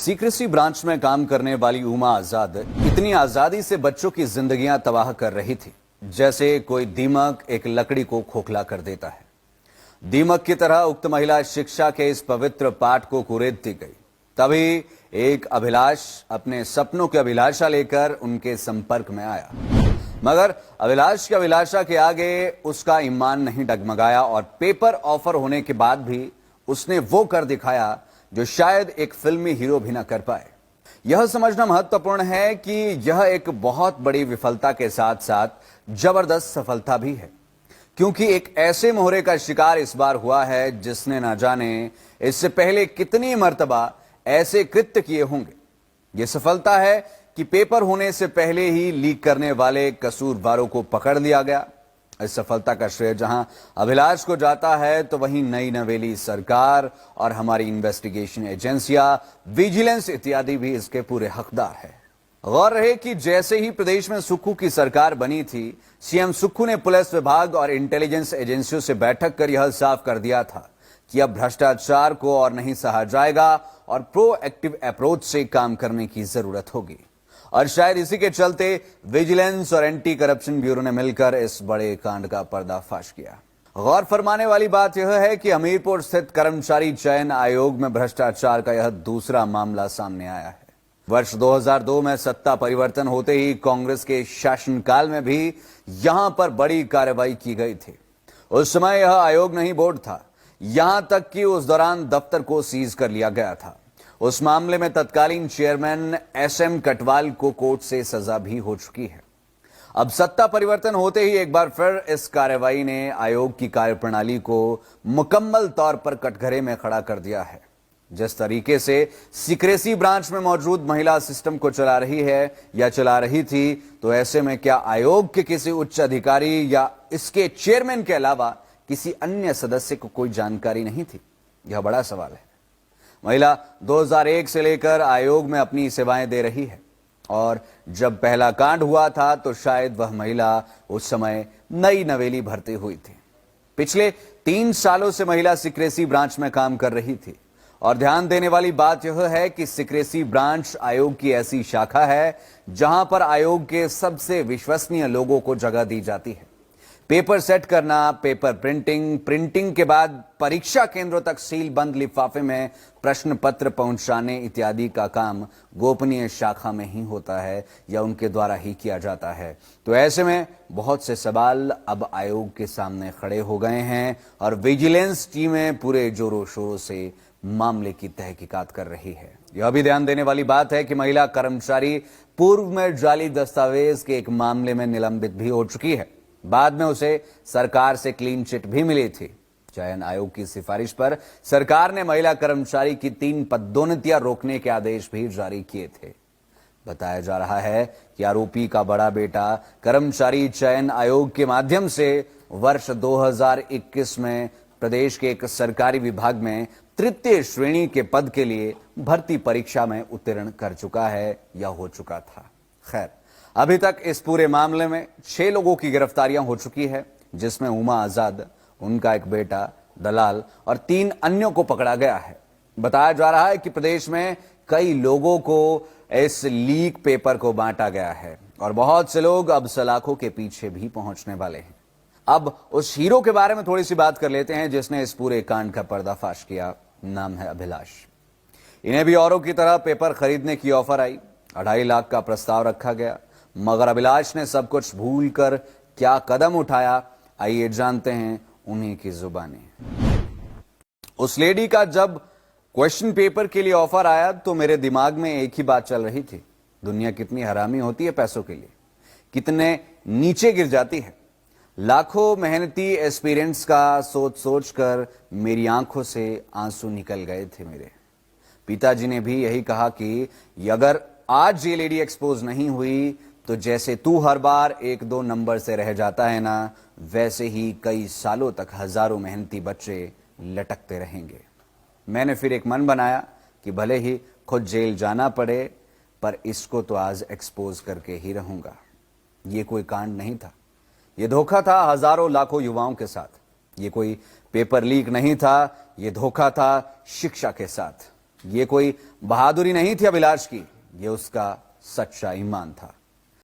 Secrecy branch में काम करने वाली उमा आजाद इतनी आजादी से बच्चों की जिंदगियां तबाह कर रही थी जैसे कोई दीमक एक लकड़ी को खोखला कर देता है। दीमक की तरह उक्त महिला शिक्षा के इस पवित्र पाठ को कुरेदती गई। तभी एक अभिलाष अपने सपनों की अभिलाषा लेकर उनके संपर्क में आया, मगर अभिलाष की अभिलाषा के आगे उसका ईमान नहीं डगमगाया और पेपर ऑफर होने के बाद भी उसने वो कर दिखाया जो शायद एक फिल्मी हीरो भी ना कर पाए। यह समझना महत्वपूर्ण है कि यह एक बहुत बड़ी विफलता के साथ साथ जबरदस्त सफलता भी है, क्योंकि एक ऐसे मोहरे का शिकार इस बार हुआ है जिसने ना जाने इससे पहले कितनी मर्तबा ऐसे कृत्य किए होंगे। यह सफलता है कि पेपर होने से पहले ही लीक करने वाले कसूरवारों को पकड़ लिया गया। इस सफलता का श्रेय जहां अभिलाष को जाता है तो वहीं नई नवेली सरकार और हमारी इन्वेस्टिगेशन एजेंसियां, विजिलेंस इत्यादि भी इसके पूरे हकदार है। गौर रहे कि जैसे ही प्रदेश में सुक्खू की सरकार बनी थी, सीएम सुक्खू ने पुलिस विभाग और इंटेलिजेंस एजेंसियों से बैठक कर यह साफ कर दिया था कि अब भ्रष्टाचार को और नहीं सहा जाएगा और प्रोएक्टिव अप्रोच से काम करने की जरूरत होगी। और शायद इसी के चलते विजिलेंस और एंटी करप्शन ब्यूरो ने मिलकर इस बड़े कांड का पर्दाफाश किया। गौर फरमाने वाली बात यह है कि हमीरपुर स्थित कर्मचारी चयन आयोग में भ्रष्टाचार का यह दूसरा मामला सामने आया है। वर्ष 2002 में सत्ता परिवर्तन होते ही कांग्रेस के शासनकाल में भी यहां पर बड़ी कार्रवाई की गई थी। उस समय यह आयोग नहीं, बोर्ड था। यहां तक कि उस दौरान दफ्तर को सीज कर लिया गया था। उस मामले में तत्कालीन चेयरमैन एसएम कटवाल को कोर्ट से सजा भी हो चुकी है। अब सत्ता परिवर्तन होते ही एक बार फिर इस कार्रवाई ने आयोग की कार्यप्रणाली को मुकम्मल तौर पर कटघरे में खड़ा कर दिया है। जिस तरीके से सीक्रेसी ब्रांच में मौजूद महिला सिस्टम को चला रही है या चला रही थी, तो ऐसे में क्या आयोग के किसी उच्च अधिकारी या इसके चेयरमैन के अलावा किसी अन्य सदस्य को कोई जानकारी नहीं थी? यह बड़ा सवाल है। महिला 2001 से लेकर आयोग में अपनी सेवाएं दे रही है और जब पहला कांड हुआ था तो शायद वह महिला उस समय नई नवेली भरती हुई थी। पिछले 3 सालों से महिला सीक्रेसी ब्रांच में काम कर रही थी और ध्यान देने वाली बात यह है कि सीक्रेसी ब्रांच आयोग की ऐसी शाखा है जहां पर आयोग के सबसे विश्वसनीय लोगों को जगह दी जाती है। पेपर सेट करना, पेपर प्रिंटिंग, प्रिंटिंग के बाद परीक्षा केंद्रों तक सील बंद लिफाफे में प्रश्न पत्र पहुंचाने इत्यादि का काम गोपनीय शाखा में ही होता है या उनके द्वारा ही किया जाता है। तो ऐसे में बहुत से सवाल अब आयोग के सामने खड़े हो गए हैं और विजिलेंस टीमें पूरे जोरों शोरों से मामले की तहकीकात कर रही है। यह भी ध्यान देने वाली बात है कि महिला कर्मचारी पूर्व में जाली दस्तावेज के एक मामले में निलंबित भी हो चुकी है। बाद में उसे सरकार से क्लीन चिट भी मिली थी। चयन आयोग की सिफारिश पर सरकार ने महिला कर्मचारी की 3 पदोन्नतियां रोकने के आदेश भी जारी किए थे। बताया जा रहा है कि आरोपी का बड़ा बेटा कर्मचारी चयन आयोग के माध्यम से वर्ष 2021 में प्रदेश के एक सरकारी विभाग में तृतीय श्रेणी के पद के लिए भर्ती परीक्षा में उत्तीर्ण कर चुका है या हो चुका था। खैर, अभी तक इस पूरे मामले में 6 लोगों की गिरफ्तारियां हो चुकी है, जिसमें उमा आजाद, उनका एक बेटा, दलाल और 3 अन्यों को पकड़ा गया है। बताया जा रहा है कि प्रदेश में कई लोगों को इस लीक पेपर को बांटा गया है और बहुत से लोग अब सलाखों के पीछे भी पहुंचने वाले हैं। अब उस हीरो के बारे में थोड़ी सी बात कर लेते हैं जिसने इस पूरे कांड का पर्दाफाश किया। नाम है अभिलाष। इन्हें भी औरों की तरह पेपर खरीदने की ऑफर आई। 2.5 लाख का प्रस्ताव रखा गया, मगर अभिलाष ने सब कुछ भूलकर क्या कदम उठाया, आइए जानते हैं उन्हीं की जुबानी। उस लेडी का जब क्वेश्चन पेपर के लिए ऑफर आया तो मेरे दिमाग में एक ही बात चल रही थी, दुनिया कितनी हरामी होती है पैसों के लिए, कितने नीचे गिर जाती है। लाखों मेहनती एक्सपीरियंस का सोच सोच कर मेरी आंखों से आंसू निकल गए थे। मेरे पिताजी ने भी यही कहा कि अगर आज ये लेडी एक्सपोज नहीं हुई तो जैसे तू हर बार 1-2 नंबर से रह जाता है ना, वैसे ही कई सालों तक हजारों मेहनती बच्चे लटकते रहेंगे। मैंने फिर एक मन बनाया कि भले ही खुद जेल जाना पड़े, पर इसको तो आज एक्सपोज करके ही रहूंगा। ये कोई कांड नहीं था, ये धोखा था हजारों लाखों युवाओं के साथ। ये कोई पेपर लीक नहीं था, ये धोखा था शिक्षा के साथ। ये कोई बहादुरी नहीं थी अभिलाष की, ये उसका सच्चा ईमान था।